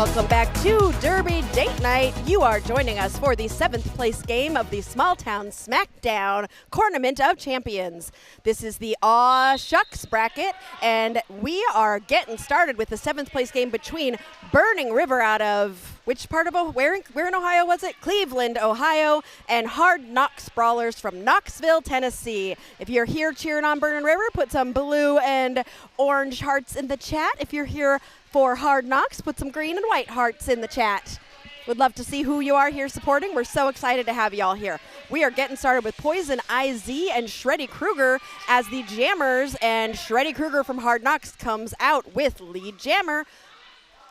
Welcome back to Derby Date Night. You are joining us for the 7th place game of the Smalltown Smackdown Tournament of Champions. This is the Aw Shucks bracket, and we are getting started with the 7th place game between Burning River out of which part of where in Ohio was it? Cleveland, Ohio, and Hard Knox Brawlers from Knoxville, Tennessee. If you're here cheering on Burning River, put some blue and orange hearts in the chat. If you're here for Hard Knocks, put some green and white hearts in the chat. Would love to see who you are here supporting. We're so excited to have you all here. We are getting started with Poison IZ and Shreddy Krueger as the jammers, and Shreddy Krueger from Hard Knocks comes out with lead jammer.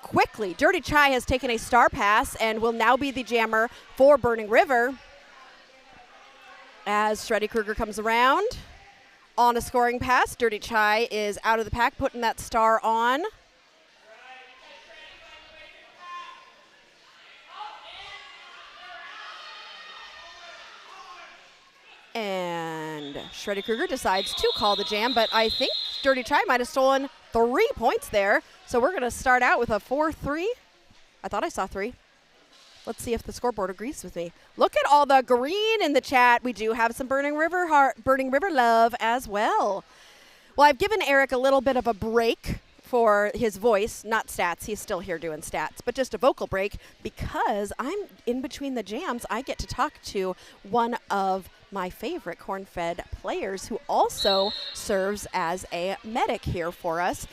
Quickly, Dirty Chai has taken a star pass and will now be the jammer for Burning River. As Shreddy Krueger comes around on a scoring pass, Dirty Chai is out of the pack, putting that star on. And Shreddy Krueger decides to call the jam, but I think Dirty Chai might have stolen 3 points there. So we're going to start out with a 4-3. I thought I saw 3. Let's see if the scoreboard agrees with me. Look at all the green in the chat. We do have some Burning River love as well. Well, I've given Eric a little bit of a break for his voice, not stats. He's still here doing stats, but just a vocal break because I'm in between the jams. I get to talk to one of my favorite corn-fed players who also serves as a medic here for us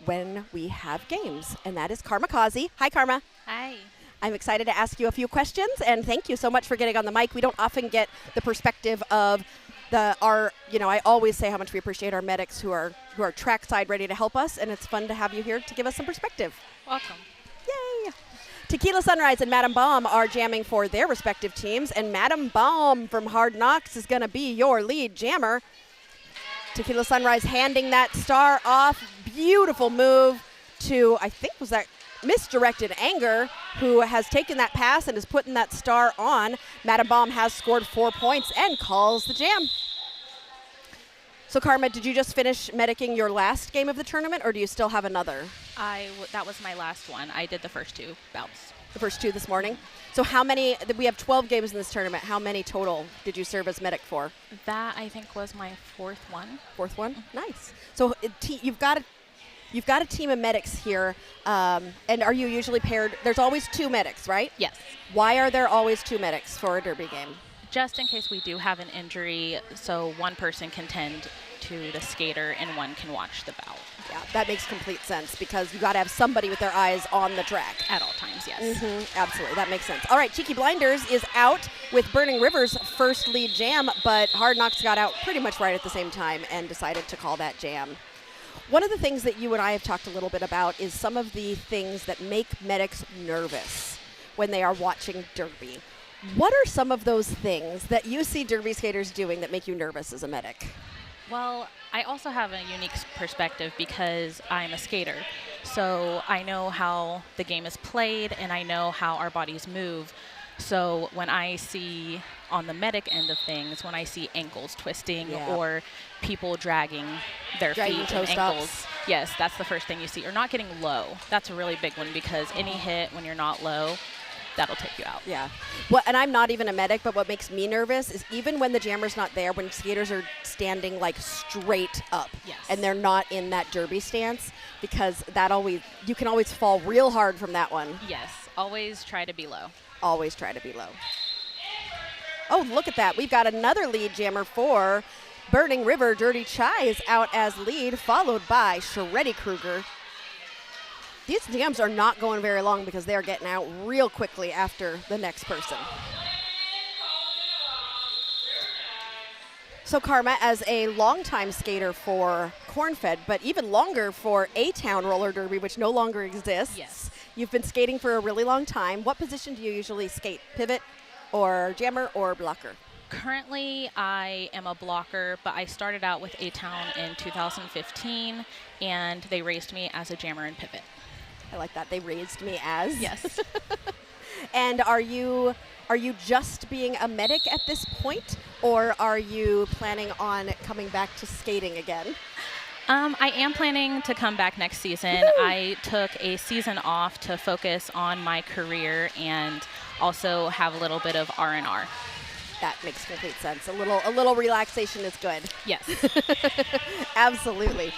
when we have games, and that is Karma Kazi. Hi, Karma. Hi. I'm excited to ask you a few questions, and thank you so much for getting on the mic. We don't often get the perspective of I always say how much we appreciate our medics who are trackside ready to help us, and it's fun to have you here to give us some perspective. Welcome. Yay. Tequila Sunrise and Madam Bomb are jamming for their respective teams, and Madam Bomb from Hard Knocks is going to be your lead jammer. Tequila Sunrise handing that star off. Beautiful move to, I think, was that misdirected Anger, who has taken that pass and is putting that star on. Madam Bomb has scored 4 points and calls the jam. So, Karma, did you just finish medicing your last game of the tournament, or do you still have another? That was my last one. I did the first 2 bouts. The first 2 this morning? So how many, we have 12 games in this tournament. How many total did you serve as medic for? That, I think, was my 4th one. 4th one? Nice. So you've got a team of medics here, and are you usually paired? There's always 2 medics, right? Yes. Why are there always 2 medics for a derby game? Just in case we do have an injury, so one person can tend to the skater and one can watch the bout. Yeah, that makes complete sense because you got to have somebody with their eyes on the track. At all times, yes. Absolutely, that makes sense. All right, Cheeky Blinders is out with Burning River's first lead jam, but Hard Knocks got out pretty much right at the same time and decided to call that jam. One of the things that you and I have talked a little bit about is some of the things that make medics nervous when they are watching derby. What are some of those things that you see derby skaters doing that make you nervous as a medic? Well, I also have a unique perspective because I'm a skater. So I know how the game is played and I know how our bodies move. So when I see on the medic end of things, when I see ankles twisting or people dragging their feet and ankles, yes, that's the first thing you see. Or not getting low. That's a really big one because any hit when you're not low, that'll take you out. Yeah. Well, and I'm not even a medic, but what makes me nervous is even when the jammer's not there, when skaters are standing like straight up and they're not in that derby stance, because you can always fall real hard from that one. Yes. Always try to be low. Always try to be low. Oh, look at that. We've got another lead jammer for Burning River. Dirty Chai is out as lead, followed by Shreddy Krueger. These jams are not going very long because they are getting out real quickly after the next person. So Karma, as a longtime skater for Cornfed, but even longer for A-Town Roller Derby, which no longer exists. Yes. You've been skating for a really long time. What position do you usually skate? Pivot or jammer or blocker? Currently, I am a blocker, but I started out with A-Town in 2015, and they raised me as a jammer and pivot. I like that. They raised me as. Yes. And are you just being a medic at this point, or are you planning on coming back to skating again? I am planning to come back next season. Woo-hoo! I took a season off to focus on my career and also have a little bit of R&R. That makes complete sense. A little relaxation is good. Yes. Absolutely.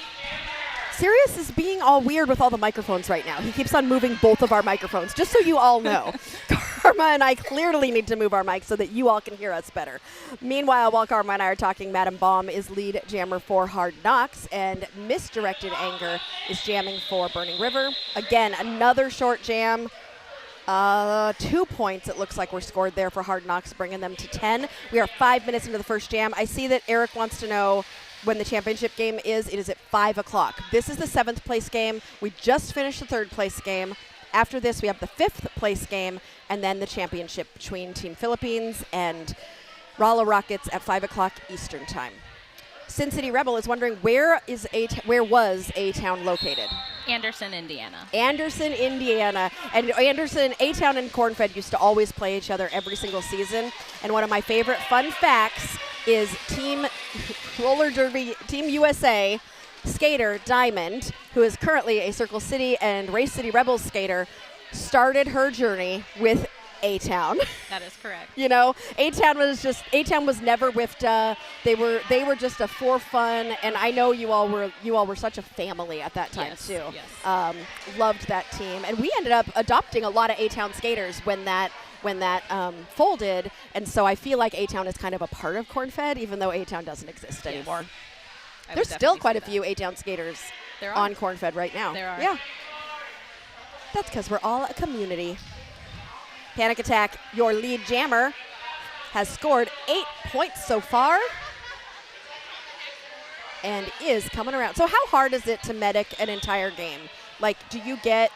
Sirius is being all weird with all the microphones right now. He keeps on moving both of our microphones, just so you all know. Karma and I clearly need to move our mics so that you all can hear us better. Meanwhile, while Karma and I are talking, Madam Baum is lead jammer for Hard Knocks, and Misdirected Anger is jamming for Burning River. Again, another short jam. 2 points, it looks like, were scored there for Hard Knocks, bringing them to 10. We are 5 minutes into the first jam. I see that Eric wants to know when the championship game is. It is at 5 o'clock. This is the 7th place game. We just finished the 3rd place game. After this, we have the 5th place game, and then the championship between Team Philippines and Rala Rockets at 5 o'clock Eastern Time. Sin City Rebel is wondering where was A-Town located? Anderson, Indiana. Anderson, Indiana. And Anderson, A-Town and Corn-Fed used to always play each other every single season. And one of my favorite fun facts is Team Roller Derby, Team USA skater Diamond, who is currently a Circle City and Race City Rebels skater, started her journey with A-Town. That is correct. You know, A-Town was never WIFTA. They were just a for fun, and I know you all were such a family at that time too. Yes. Loved that team, and we ended up adopting a lot of A-Town skaters when that folded, and so I feel like A-Town is kind of a part of Corn-Fed, even though A-Town doesn't exist anymore. There's still quite a few A-Town skaters on Corn-Fed right now. There are. Yeah. That's because we're all a community. Panic Attack, your lead jammer, has scored 8 points so far and is coming around. So how hard is it to medic an entire game? Like, do you get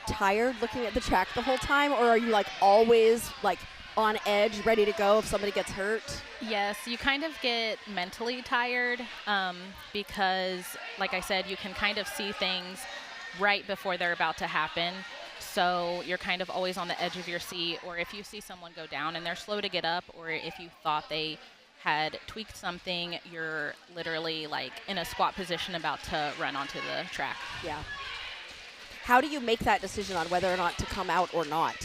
tired looking at the track the whole time, or are you like always like on edge, ready to go if somebody gets hurt? Yes, you kind of get mentally tired because, like I said, you can kind of see things right before they're about to happen. So you're kind of always on the edge of your seat, or if you see someone go down and they're slow to get up, or if you thought they had tweaked something, you're literally like in a squat position about to run onto the track. Yeah. How do you make that decision on whether or not to come out or not?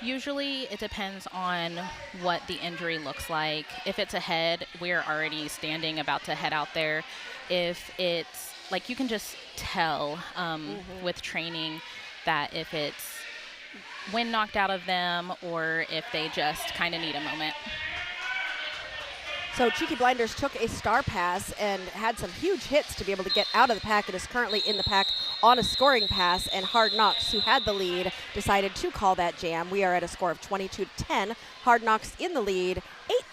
Usually it depends on what the injury looks like. If it's a head, we're already standing about to head out there. If it's like, you can just tell with training that if it's wind knocked out of them or if they just kind of need a moment. So Cheeky Blinders took a star pass and had some huge hits to be able to get out of the pack. It is currently in the pack on a scoring pass, and Hard Knocks, who had the lead, decided to call that jam. We are at a score of 22-10. Hard Knocks in the lead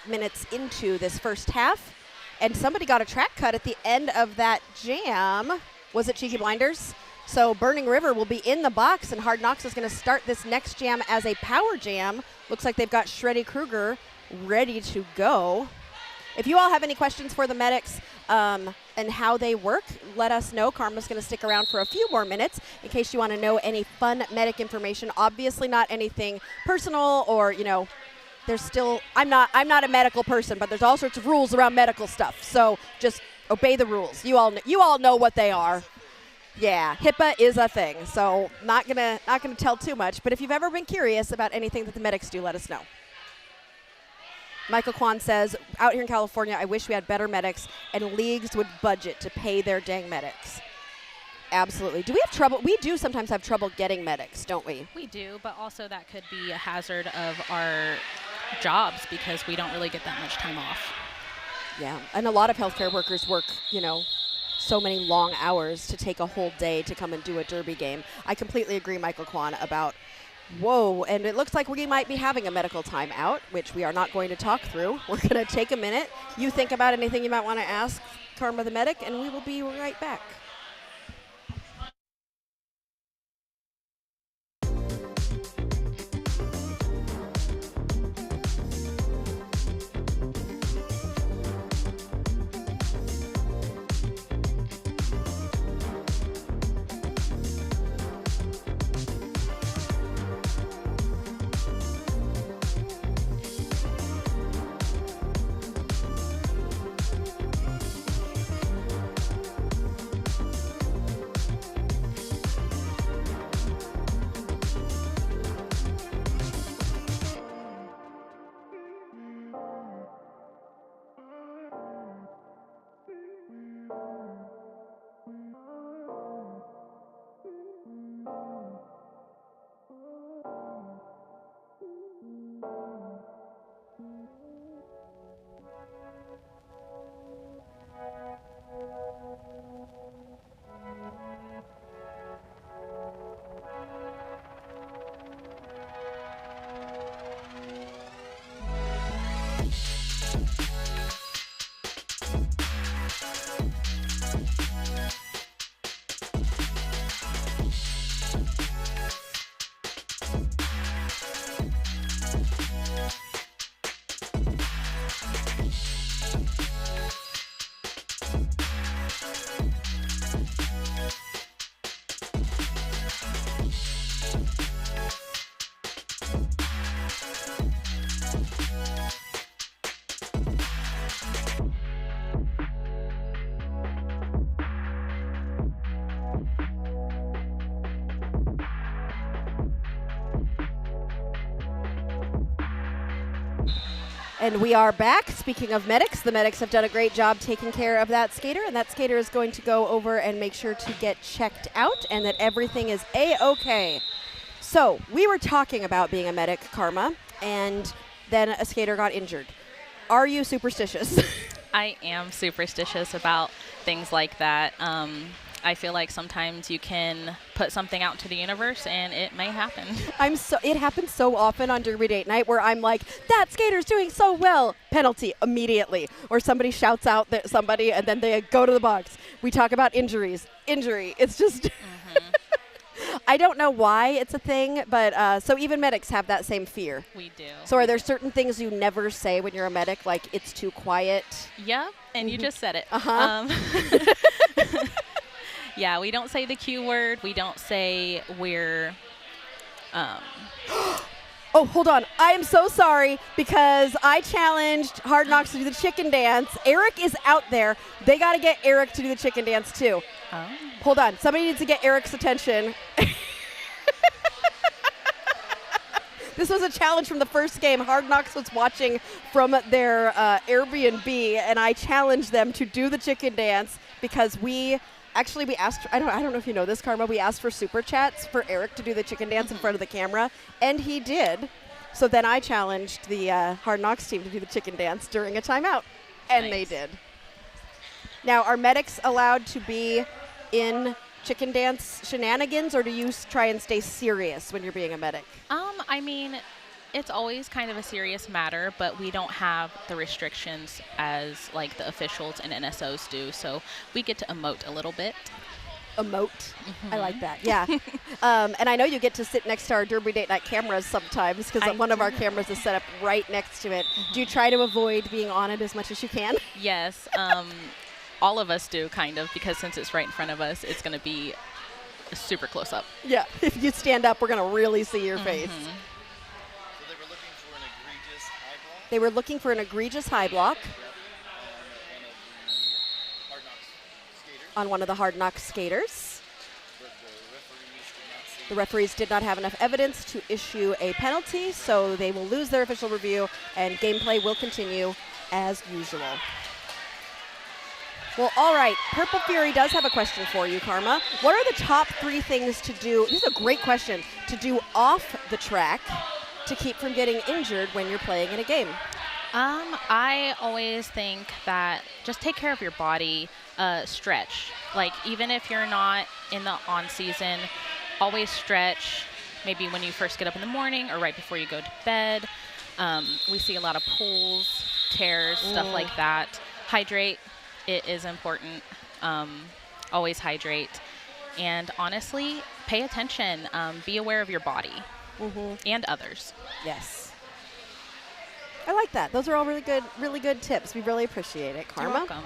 8 minutes into this first half, and somebody got a track cut at the end of that jam. Was it Cheeky Blinders? So Burning River will be in the box, and Hard Knocks is going to start this next jam as a power jam. Looks like they've got Shreddy Krueger ready to go. If you all have any questions for the medics and how they work, let us know. Karma's going to stick around for a few more minutes in case you want to know any fun medic information. Obviously not anything personal, or, you know, there's still, I'm not a medical person, but there's all sorts of rules around medical stuff. So just obey the rules. You all know what they are. Yeah, HIPAA is a thing, so not gonna tell too much. But if you've ever been curious about anything that the medics do, let us know. Michael Kwan says, out here in California, I wish we had better medics and leagues would budget to pay their dang medics. Absolutely. Do we have trouble? We do sometimes have trouble getting medics, don't we? We do, but also that could be a hazard of our jobs because we don't really get that much time off. Yeah, and a lot of healthcare workers work, you know, so many long hours to take a whole day to come and do a derby game. I completely agree, Michael Kwan, about whoa, and it looks like we might be having a medical timeout, which we are not going to talk through. We're going to take a minute. You think about anything you might want to ask Karma the medic, and we will be right back. And we are back. Speaking of medics, the medics have done a great job taking care of that skater, and that skater is going to go over and make sure to get checked out and that everything is A-okay. So we were talking about being a medic, Karma, and then a skater got injured. Are you superstitious? I am superstitious about things like that. I feel like sometimes you can put something out to the universe and it may happen. It happens so often on Derby Date Night where I'm like, that skater's doing so well. Penalty immediately. Or somebody shouts out that somebody and then they go to the box. We talk about injuries. Injury. It's just I don't know why it's a thing, but so even medics have that same fear. We do. So are there certain things you never say when you're a medic, like it's too quiet? Yeah, and you just said it. Uh-huh. Yeah, we don't say the Q word. We don't say we're Oh, hold on. I am so sorry because I challenged Hard Knox to do the chicken dance. Eric is out there. They got to get Eric to do the chicken dance too. Oh. Hold on. Somebody needs to get Eric's attention. This was a challenge from the first game. Hard Knox was watching from their Airbnb, and I challenged them to do the chicken dance because we asked, I don't know if you know this, Karma, we asked for super chats for Eric to do the chicken dance in front of the camera, and he did. So then I challenged the Hard Knox team to do the chicken dance during a timeout, and They did. Now, are medics allowed to be in chicken dance shenanigans, or do you try and stay serious when you're being a medic? I mean, it's always kind of a serious matter, but we don't have the restrictions as like the officials and NSOs do, so we get to emote a little bit. Emote. I like that. Yeah. And I know you get to sit next to our Derby Date Night cameras sometimes because one of our cameras is set up right next to it. Do you try to avoid being on it as much as you can? Yes. All of us do, kind of, because since it's right in front of us, it's going to be super close up. Yeah. If you stand up, we're going to really see your face. So they were looking for an egregious high block? They were looking for an egregious high block on one of the Hard Knox skaters. The referees did not have enough evidence to issue a penalty, so they will lose their official review, and gameplay will continue as usual. Well, all right. Purple Fury does have a question for you, Karma. What are the top 3 things to do? This is a great question. To do off the track to keep from getting injured when you're playing in a game. I always think that just take care of your body, stretch. Like, even if you're not in the on-season, always stretch, maybe when you first get up in the morning or right before you go to bed. We see a lot of pulls, tears, stuff like that. Hydrate. It is important. Always hydrate. And honestly, pay attention. Be aware of your body and others. Yes. I like that. Those are all really good tips. We really appreciate it, Karma. You're welcome.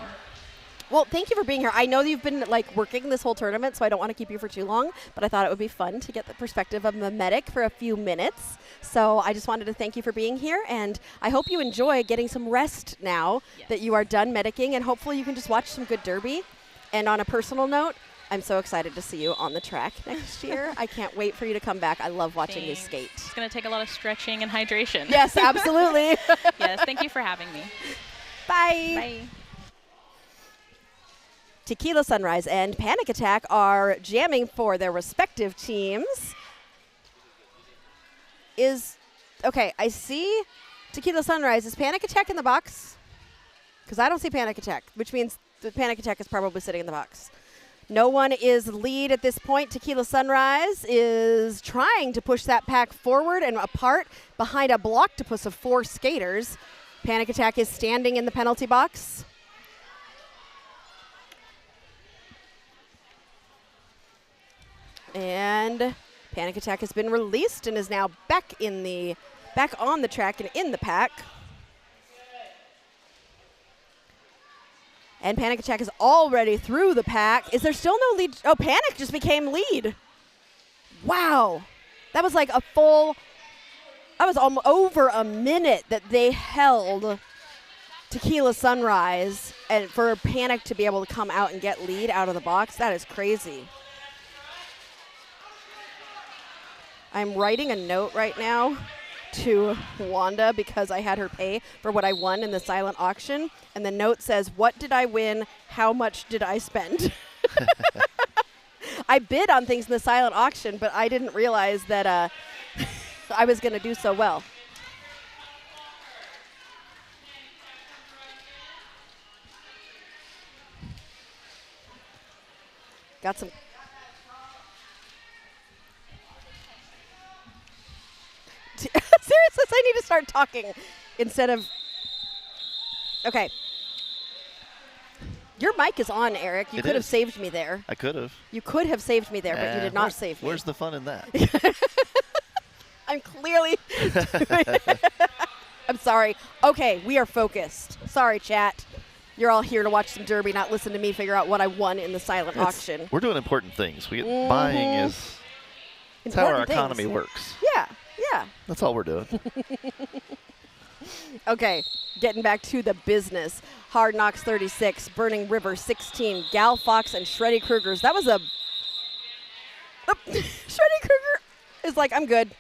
Well, thank you for being here. I know you've been working this whole tournament, so I don't want to keep you for too long, but I thought it would be fun to get the perspective of the medic for a few minutes. So I just wanted to thank you for being here, and I hope you enjoy getting some rest now that you are done medicing, and hopefully you can just watch some good derby. And on a personal note, I'm so excited to see you on the track next year. I can't wait for you to come back. I love watching you skate. It's going to take a lot of stretching and hydration. Yes, absolutely. Yes, thank you for having me. Bye. Bye. Tequila Sunrise and Panic Attack are jamming for their respective teams. Okay, I see Tequila Sunrise. Is Panic Attack in the box? Because I don't see Panic Attack, which means the Panic Attack is probably sitting in the box. No one is lead at this point. Tequila Sunrise is trying to push that pack forward and apart behind a block to push of 4 skaters. Panic Attack is standing in the penalty box. And Panic Attack has been released and is now back on the track and in the pack. And Panic Attack is already through the pack. Is there still no lead? Oh, Panic just became lead. Wow. That was like that was over a minute that they held Tequila Sunrise, and for Panic to be able to come out and get lead out of the box, that is crazy. I'm writing a note right now to Wanda because I had her pay for what I won in the silent auction. And the note says, "What did I win? How much did I spend?" I bid on things in the silent auction, but I didn't realize that I was going to do so well. Got some. Seriously, I need to start talking instead of. Okay. Your mic is on, Eric. You could have saved me there. I could have. You could have saved me there, but you did not save me. Where's the fun in that? I'm clearly. I'm sorry. Okay, we are focused. Sorry, chat. You're all here to watch some Derby, not listen to me figure out what I won in the silent auction. We're doing important things. Buying is that's how our economy works. Yeah, yeah. That's all we're doing. Okay, getting back to the business. Hard Knocks 36, Burning River 16, Gal Fox and Shreddy Krueger's. That was a. Shreddy Krueger is like, I'm good.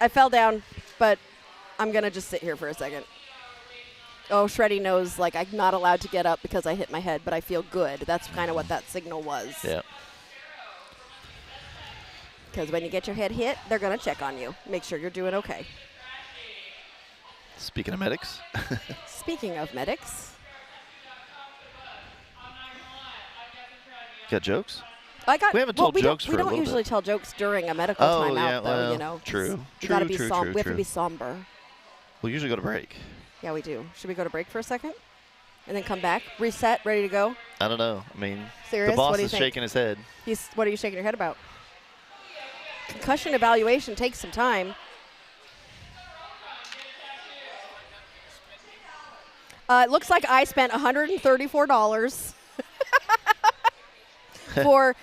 I fell down, but I'm going to just sit here for a second. Oh, Shreddy knows, like, I'm not allowed to get up because I hit my head, but I feel good. That's kind of what that signal was. Yeah. Because when you get your head hit, they're going to check on you. Make sure you're doing okay. Speaking of medics. Speaking of medics. Got jokes? We haven't told jokes for a little bit. We don't usually tell jokes during a medical timeout, though, you know. True. We have to be somber. We'll usually go to break. Yeah, we do. Should we go to break for a second? And then come back, reset, ready to go? I don't know. I mean, Serious? the boss What do you is think? shaking his head. What are you shaking your head about? Concussion evaluation takes some time. It looks like I spent $134 for.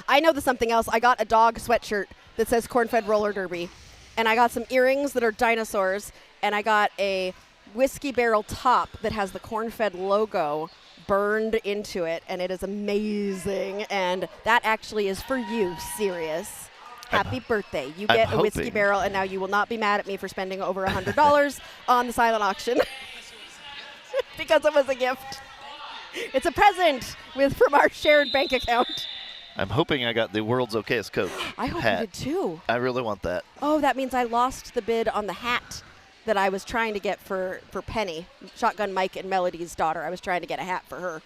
I know the something else. I got a dog sweatshirt that says Corn-Fed Roller Derby, and I got some earrings that are dinosaurs, and I got a whiskey barrel top that has the Corn-Fed logo burned into it, and it is amazing. And that actually is for you, Sirius. Happy birthday. You get a whiskey barrel, and now you will not be mad at me for spending over $100 on the silent auction because it was a gift. It's a present from our shared bank account. I'm hoping I got the world's okayest coach I hope hat. you did too. I really want that. Oh, that means I lost the bid on the hat that I was trying to get for Penny, Shotgun Mike and Melody's daughter. I was trying to get a hat for her.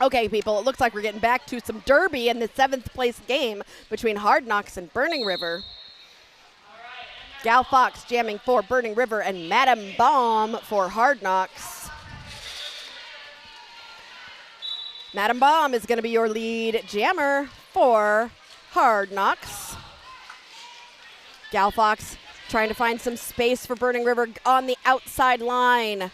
Okay, people, it looks like we're getting back to some Derby in the 7th place game between Hard Knocks and Burning River. Gal Fox jamming for Burning River and Madam Bomb for Hard Knocks. Madam Bomb is going to be your lead jammer for Hard Knocks. Gal Fox trying to find some space for Burning River on the outside line.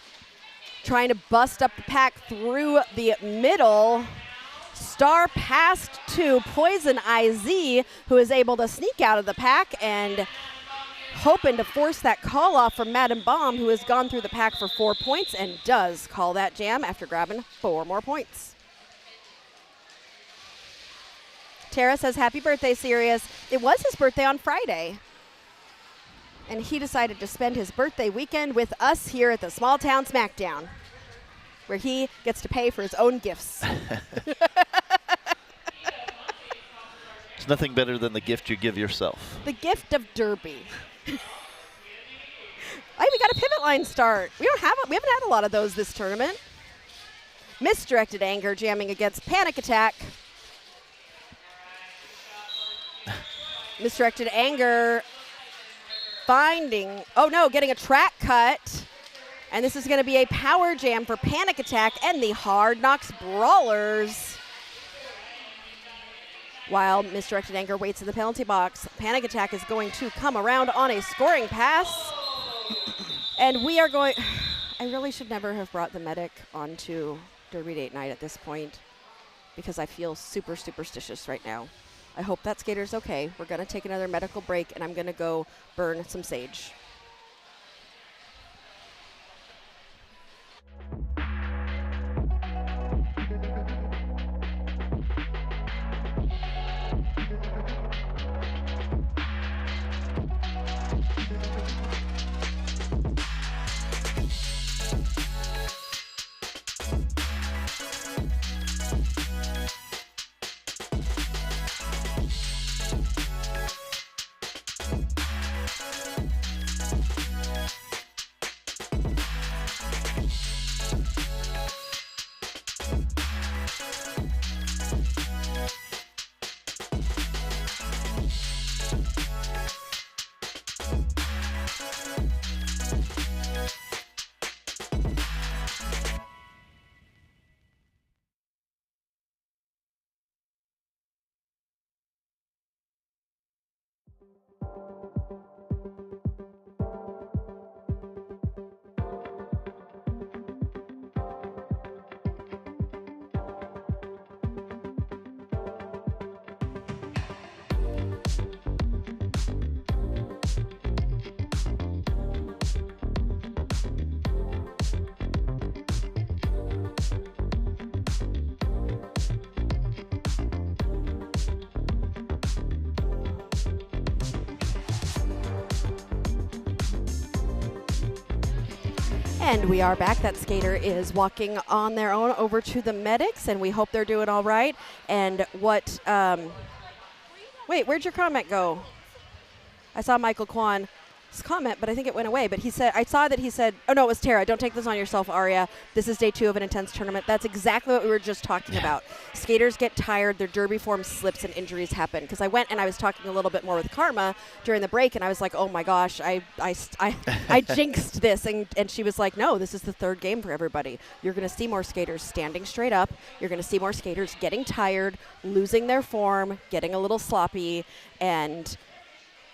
Trying to bust up the pack through the middle. Star passed to Poison IZ, who is able to sneak out of the pack and hoping to force that call off from Madam Bomb, who has gone through the pack for 4 points and does call that jam after grabbing 4 more points. Tara says, happy birthday, Sirius. It was his birthday on Friday. And he decided to spend his birthday weekend with us here at the Smalltown Smackdown, where he gets to pay for his own gifts. There's nothing better than the gift you give yourself. The gift of Derby. Hey, we got a pivot line start. We haven't had a lot of those this tournament. Misdirected Anger jamming against Panic Attack. Misdirected Anger getting a track cut. And this is going to be a power jam for Panic Attack and the Hard Knocks Brawlers. While Misdirected Anger waits in the penalty box, Panic Attack is going to come around on a scoring pass. And we are going... I really should never have brought the medic onto Derby Date Night at this point because I feel super superstitious right now. I hope that skater's okay. We're going to take another medical break, and I'm going to go burn some sage. And we are back. That skater is walking on their own over to the medics, and we hope they're doing all right. And what, wait, where'd your comment go? I saw Michael Kwan's comment, but I think it went away. But he said, I saw that he said, oh no, it was Tara. Don't take this on yourself, Aria. This is day 2 of an intense tournament. That's exactly what we were just talking about. Skaters get tired, their derby form slips, and injuries happen. Because I went and I was talking a little bit more with Karma during the break, and I was like, oh my gosh, I jinxed this. And she was like, no, this is the 3rd game for everybody. You're going to see more skaters standing straight up. You're going to see more skaters getting tired, losing their form, getting a little sloppy, and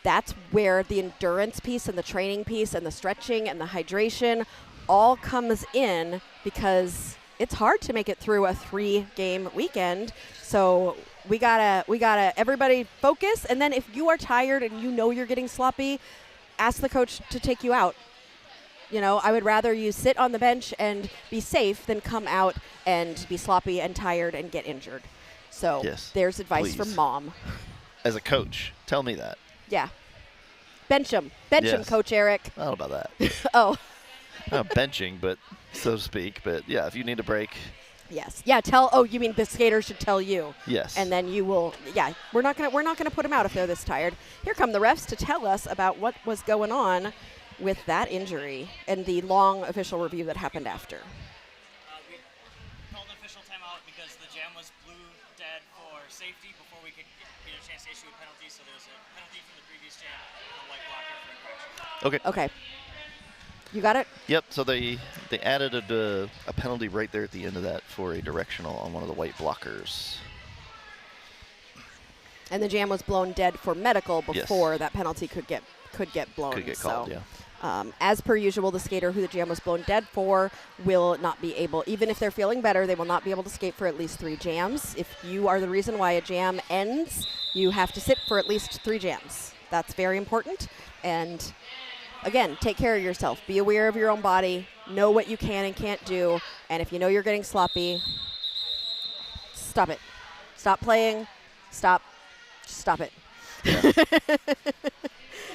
that's where the endurance piece and the training piece and the stretching and the hydration all comes in, because it's hard to make it through a 3-game weekend. So we gotta everybody focus. And then if you are tired and you know you're getting sloppy, ask the coach to take you out. You know, I would rather you sit on the bench and be safe than come out and be sloppy and tired and get injured. So there's advice from Mom. As a coach, tell me that. Yeah. Bench him. Bench him, Coach Eric. I don't know about that. Oh. Not benching, but so to speak. But yeah, if you need a break. Yes. Yeah. You mean the skater should tell you? Yes. And then you will. Yeah. We're not gonna put them out if they're this tired. Here come the refs to tell us about what was going on with that injury and the long official review that happened after. We called an official timeout because the jam was blue dead for safety before we could get a chance to issue a penalty. So there was a penalty from the previous jam and a white blocker for infraction. Okay. Okay. You got it? Yep. So they added a penalty right there at the end of that for a directional on one of the white blockers. And the jam was blown dead for medical before that penalty could get blown. Could get called, yeah. As per usual, the skater who the jam was blown dead for will not be able, even if they're feeling better, they will not be able to skate for at least 3 jams. If you are the reason why a jam ends, you have to sit for at least 3 jams. That's very important. And again, take care of yourself. Be aware of your own body. Know what you can and can't do. And if you know you're getting sloppy, stop it. Stop playing. Stop it. Yeah.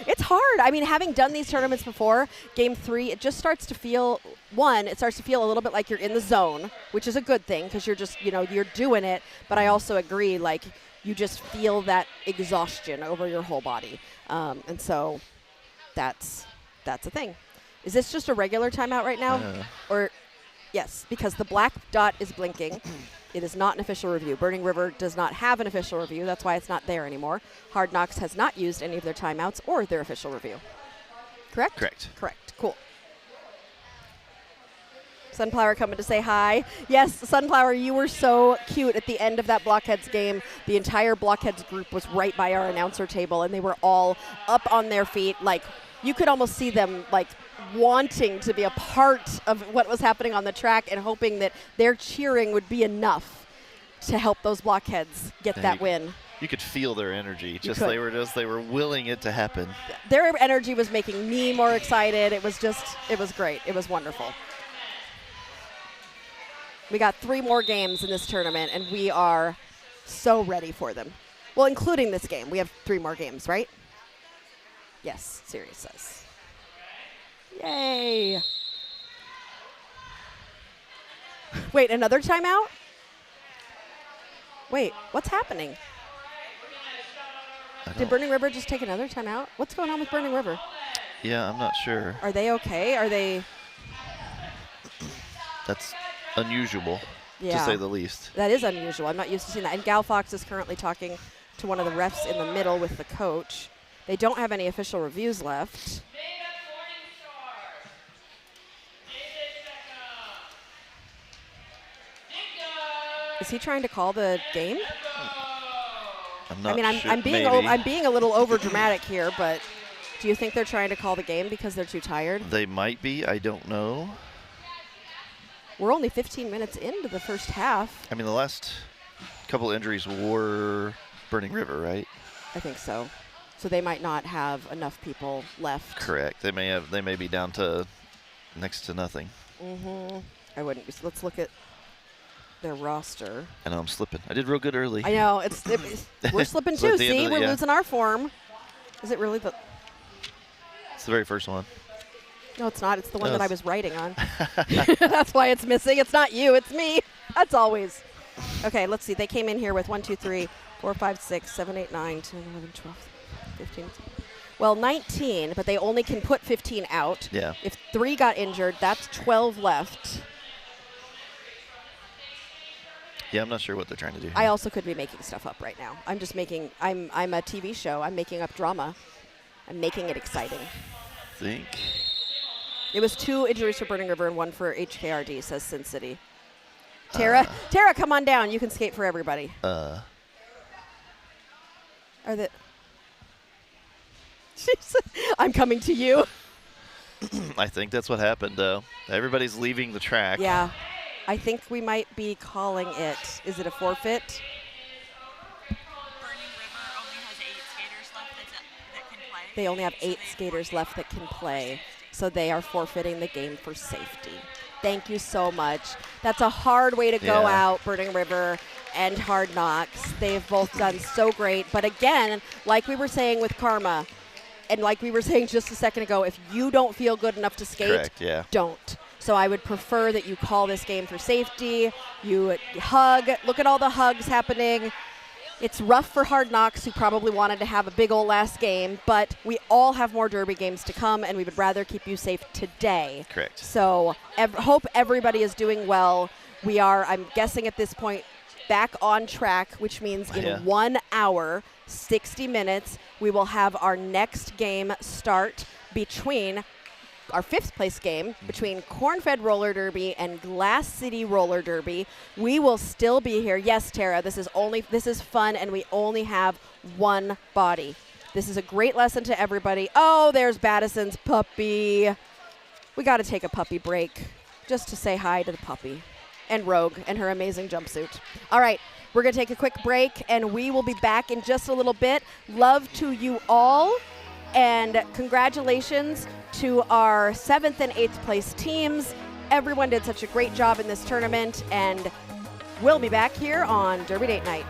It's hard. I mean, having done these tournaments before, game 3, it just starts to feel, it starts to feel a little bit like you're in the zone, which is a good thing because you're just, you're doing it. But I also agree, like, you just feel that exhaustion over your whole body. And so that's a thing. Is this just a regular timeout right now? Or, yes, because the black dot is blinking. It is not an official review. Burning River does not have an official review. That's why it's not there anymore. Hard Knocks has not used any of their timeouts or their official review. Correct? Correct. Cool. Sunflower coming to say hi. Yes, Sunflower, you were so cute at the end of that Blockheads game. The entire Blockheads group was right by our announcer table, and they were all up on their feet. Like, you could almost see them, like, wanting to be a part of what was happening on the track and hoping that their cheering would be enough to help those Blockheads get that win. You could feel their energy. They were willing it to happen. Their energy was making me more excited. It was great. It was wonderful. We got 3 more games in this tournament, and we are so ready for them. Well, including this game. We have 3 more games, right? Yes, Sirius says. Yay. Wait, another timeout? Wait, what's happening? Did Burning River just take another timeout? What's going on with Burning River? Yeah, I'm not sure. Are they okay? Are they? That's unusual, to say the least. That is unusual. I'm not used to seeing that. And Gal Fox is currently talking to one of the refs in the middle with the coach. They don't have any official reviews left. Is he trying to call the game? I'm not I mean, sure. I'm being Maybe. I'm being a little over dramatic here, but do you think they're trying to call the game because they're too tired? They might be. I don't know. We're only 15 minutes into the first half. I mean, the last couple injuries were Burning River, right? I think so. So they might not have enough people left. Correct. They may be down to next to nothing. I wouldn't be. Let's look at their roster. I know I'm slipping. I did real good early. I know we're slipping So at too. the end See, of we're yeah. losing our form. Is it really the? It's the very first one. No, it's not. It's the one No, that I it's- was writing on. That's why it's missing. It's not you. It's me. That's always. Okay, let's see. They came in here with 1, 2, 3, 4, 5, 6, 7, 8, 9, 10, 11, 12, 15. Well, 19, but they only can put 15 out. Yeah. If 3 got injured, that's 12 left. Yeah, I'm not sure what they're trying to do here. I also could be making stuff up right now. I'm just making. I'm a TV show. I'm making up drama. I'm making it exciting. think. It was 2 injuries for Burning River and 1 for HKRD, says Sin City. Tara, come on down. You can skate for everybody. Are the? I'm coming to you. I think that's what happened, though. Everybody's leaving the track. Yeah, I think we might be calling it. Is it a forfeit? Burning River only has 8 skaters left that can play. They only have So 8 they skaters forfeit left that can play, so they are forfeiting the game for safety. Thank you so much. That's a hard way to go Yeah. out, Burning River and Hard Knocks. They've both done so great. But again, like we were saying with Karma, and like we were saying just a second ago, if you don't feel good enough to skate, Correct, yeah. don't. So I would prefer that you call this game for safety. You hug. Look at all the hugs happening. It's rough for Hard Knocks, who probably wanted to have a big old last game, but we all have more Derby games to come, and we would rather keep you safe today. Correct. So hope everybody is doing well. We are, I'm guessing at this point, back on track, which means in Yeah. 1 hour, 60 minutes, we will have our next game start between our 5th place game between Corn-Fed Roller Derby and Glass City Roller Derby. We will still be here. Yes, Tara, this is fun, and we only have 1 body. This is a great lesson to everybody. Oh, there's Baddison's puppy. We got to take a puppy break just to say hi to the puppy and Rogue and her amazing jumpsuit. All right, we're going to take a quick break, and we will be back in just a little bit. Love to you all. And congratulations to our 7th and 8th place teams. Everyone did such a great job in this tournament, and we'll be back here on Derby Date Night.